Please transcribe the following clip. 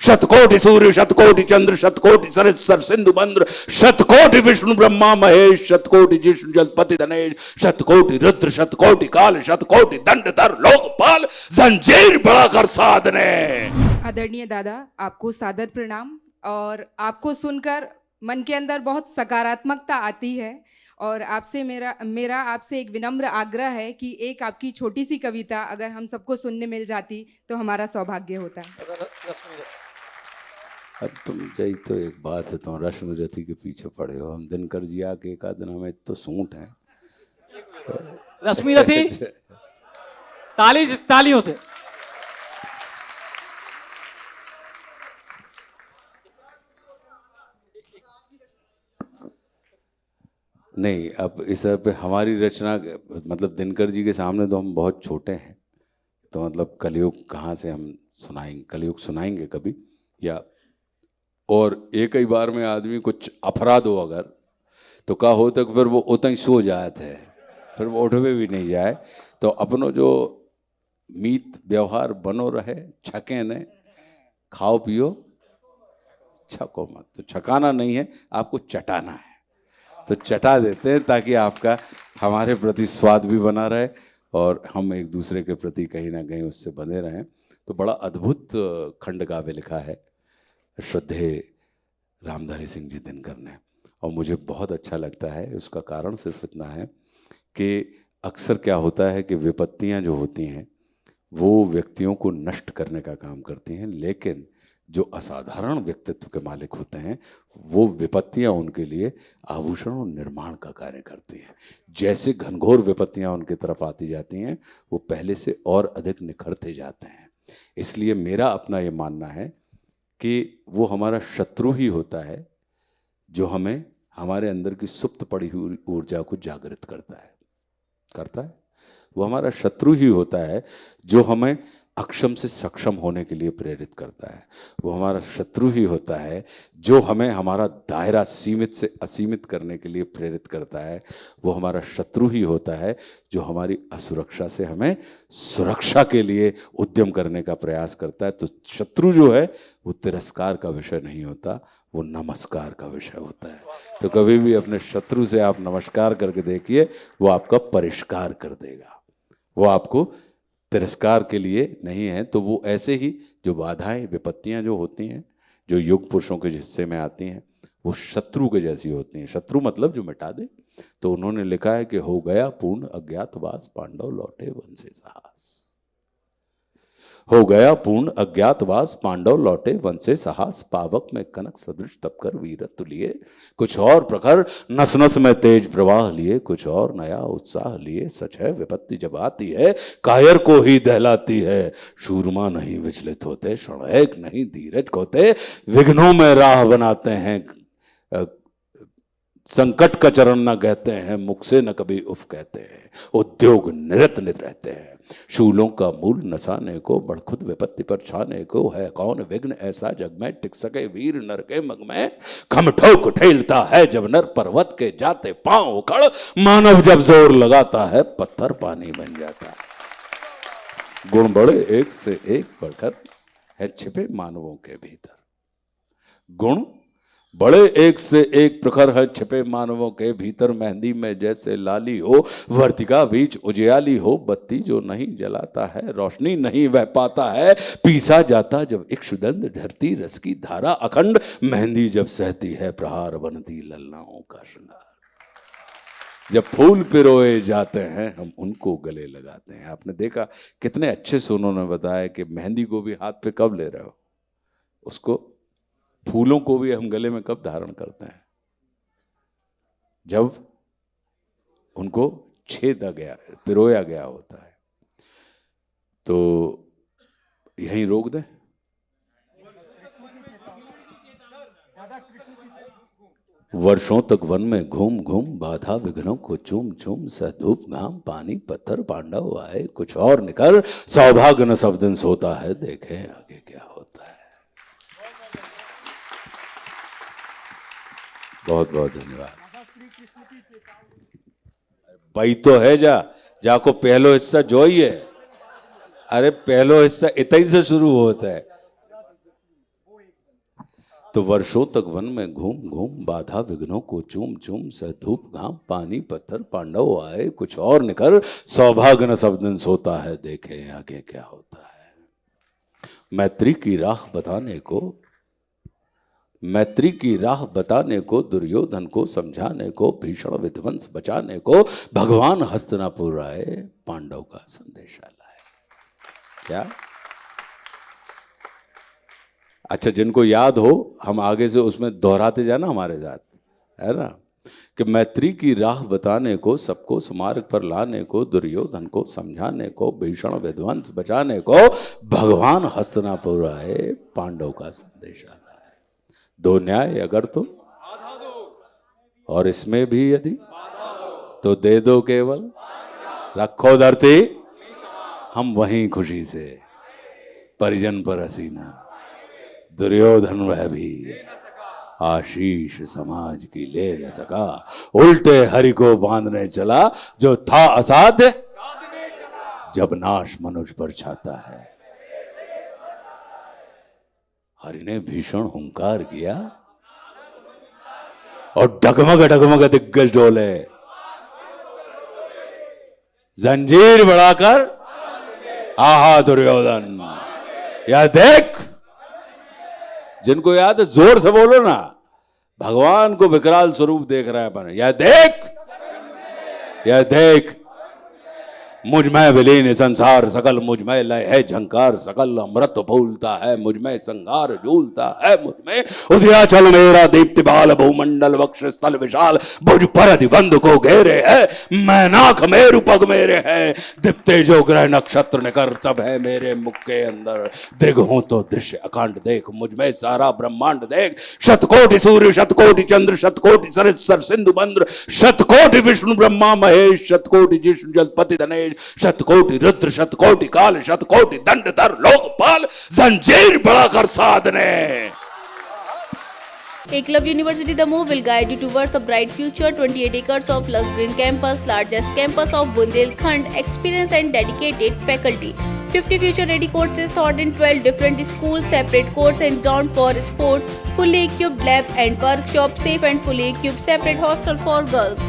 शतकोटि सूर्य शतकोटि चंद्र शतकोटि सरस्वर सिंधु मंद्र शतकोटि विष्णु ब्रह्मा महेश शतकोटि जिष्णु जलपति धनेश शतकोटि रुद्र शतकोटि काल शतकोटि दंडधर लोकपाल जंजीर बढ़ाकर साधने। आदरणीय दादा, आपको सादर प्रणाम। और आपको सुनकर मन के अंदर बहुत सकारात्मकता आती है और आपसे मेरा आपसे एक विनम्र आग्रह है कि एक आपकी छोटी सी कविता अगर हम सबको सुनने मिल जाती तो हमारा सौभाग्य होता है। अब तुम जय तो एक बात है, तुम रश्मि रथी के पीछे पड़े हो, हम दिनकर जी आके एक आध दिन में तो सूट हैं। रश्मि रथी तालियों से। नहीं, अब इस पे हमारी रचना मतलब दिनकर जी के सामने तो हम बहुत छोटे हैं, तो मतलब कलयुग कहाँ से हम सुनाएंगे, कलयुग सुनाएंगे कभी या और एक ही बार में आदमी कुछ अपराध हो अगर तो का हो तक फिर वो उतना ही सो जाते हैं, फिर वो उठवे भी नहीं जाए। तो अपनो जो मीत व्यवहार बनो रहे, छके ने, खाओ पियो छको मत। तो छकाना नहीं है, आपको चटाना है, तो चटा देते हैं ताकि आपका हमारे प्रति स्वाद भी बना रहे और हम एक दूसरे के प्रति कहीं ना कहीं उससे बने रहें। तो बड़ा अद्भुत खंड काव्य लिखा है श्रद्धेय रामधारी सिंह जी दिनकर ने, और मुझे बहुत अच्छा लगता है। उसका कारण सिर्फ इतना है कि अक्सर क्या होता है कि विपत्तियां जो होती हैं वो व्यक्तियों को नष्ट करने का काम करती हैं, लेकिन जो असाधारण व्यक्तित्व के मालिक होते हैं वो विपत्तियां उनके लिए आभूषण और निर्माण का कार्य करती हैं। जैसे घनघोर विपत्तियां उनकी तरफ आती जाती हैं वो पहले से और अधिक निखरते जाते हैं। इसलिए मेरा अपना ये मानना है कि वो हमारा शत्रु ही होता है जो हमें हमारे अंदर की सुप्त पड़ी हुई ऊर्जा को जागृत करता है। वो हमारा शत्रु ही होता है जो हमें अक्षम से सक्षम होने के लिए प्रेरित करता है। वो हमारा शत्रु ही होता है जो हमें हमारा दायरा सीमित से असीमित करने के लिए प्रेरित करता है। वो हमारा शत्रु ही होता है जो हमारी असुरक्षा से हमें सुरक्षा के लिए उद्यम करने का प्रयास करता है। तो शत्रु जो है वो तिरस्कार का विषय नहीं होता, वो नमस्कार का विषय होता है। तो कभी भी अपने शत्रु से आप नमस्कार करके देखिए, वो आपका परिष्कार कर देगा। वो आपको तिरस्कार के लिए नहीं है। तो वो ऐसे ही जो बाधाएं विपत्तियां जो होती हैं जो युग पुरुषों के हिस्से में आती हैं वो शत्रु के जैसी होती हैं। शत्रु मतलब जो मिटा दे। तो उन्होंने लिखा है कि हो गया पूर्ण अज्ञातवास पांडव लौटे वन से साहस। हो गया पूर्ण अज्ञातवास पांडव लौटे वन से साहस, पावक में कनक सदृश तप कर वीरत्व लिए, कुछ और प्रखर नस नस में तेज प्रवाह लिए, कुछ और नया उत्साह लिए। सच है विपत्ति जब आती है कायर को ही दहलाती है, शूरमा नहीं विचलित होते, क्षणैक नहीं धीरज खोते, विघ्नों में राह बनाते हैं, संकट का चरण न कहते हैं, मुख से न कभी उफ कहते हैं, उद्योग निरत नित रहते हैं। शूलों का मूल नसाने को, बड़खुद विपत्ति पर छाने को, है कौन विघ्न ऐसा जग में, टिक सके वीर नर के मग में। खम ठोक ठेलता है जब नर पर्वत के जाते पांव उखड़, मानव जब जोर लगाता है पत्थर पानी बन जाता है। गुण बड़े एक से एक बढ़कर है छिपे मानवों के भीतर। गुण बड़े एक से एक प्रखर है छिपे मानवों के भीतर, मेहंदी में जैसे लाली हो, वर्तिका बीच उजियाली हो, बत्ती जो नहीं जलाता है रोशनी नहीं बह पाता है, पीसा जाता जब इक्षुदंड धरती रस की धारा अखंड, मेहंदी जब सहती है प्रहार बनती ललनाओं का श्रृंगार। जब फूल पिरोए जाते हैं हम उनको गले लगाते हैं। आपने देखा कितने अच्छे से उन्होंने बताया कि मेहंदी को भी हाथ पे कब ले रहे हो, उसको फूलों को भी हम गले में कब धारण करते हैं, जब उनको छेदा गया पिरोया गया होता है। तो यहीं रोक दें। वर्षों तक वन में घूम घूम बाधा विघ्नों को चूम चूम, सधूप घाम पानी पत्थर पांडव आए, कुछ और निकर सौभाग्य न सब दिन सोता है, देखे आगे क्या होता है। बहुत बहुत धन्यवाद। भाई तो है जाको पहलो हिस्सा जो ही है। अरे पहलो हिस्सा इतना ही से शुरू होता है। तो वर्षों तक वन में घूम घूम बाधा विघ्नों को चूम चूम सह धूप घाम पानी पत्थर पांडव आए कुछ और निकर सौभाग्य न सब दिन सोता है देखे आगे क्या होता है। मैत्री की राह बताने को दुर्योधन को समझाने को भीषण विध्वंस बचाने को भगवान हस्तिनापुर आए पांडव का संदेशा लाए। क्या अच्छा, जिनको याद हो हम आगे से उसमें दोहराते जाना हमारे साथ, है ना, कि मैत्री की राह बताने को सबको सुमार्ग पर लाने को दुर्योधन को समझाने को भीषण विध्वंस बचाने को भगवान हस्तिनापुर आए पांडव का संदेशा लाए। दो न्याय अगर तुम और इसमें भी यदि तो दे दो केवल रखो धरती हम वहीं खुशी से परिजन पर हसीना दुर्योधन वह भी आशीष समाज की ले न सका उल्टे हरि को बांधने चला जो था असाध्य जब नाश मनुष्य पर छाता है। हरि ने भीषण हुंकार किया और डगमग डगमग दिग्गज डोले जंजीर बढ़ाकर आहा दुर्योधन या देख, जिनको याद है जोर से बोलो ना, भगवान को विकराल स्वरूप देख रहे हैं अपन। यह देख मुझ में विलीन संसार सकल मुझ में लय है झंकार सकल अमृत भूलता है मुझ में संगार झूलता है मुझ में उदयाचल मेरा दीप्ति बाल भूमंडल वक्ष स्थल विशाल भुज पर अधिबंध को घेरे है मैनाक मेरु पग मेरे है दीप्ते जो ग्रह नक्षत्र निकर सब है मेरे मुख के अंदर दृग हूं तो दृश्य अखंड देख मुझ में सारा ब्रह्मांड देख शतकोटि सूर्य शतकोटि चंद्र शतकोटि सर सिंधु बंद्र शतकोटि विष्णु ब्रह्मा महेश शतकोटि जिष्णु जलपति धनेश शतकोटि रुद्र शतकोटि काल शतकोटि दंडधर लोकपाल जंजीर बढ़ाकर साधने। Eklavya University The Move will guide you towards a bright future. 28 acres of lush green campus, largest campus of Bundelkhand, experienced and dedicated faculty. 50 future-ready courses taught in 12 different schools, separate courts and ground for sport, fully equipped lab and workshop, safe and fully equipped separate hostel for girls.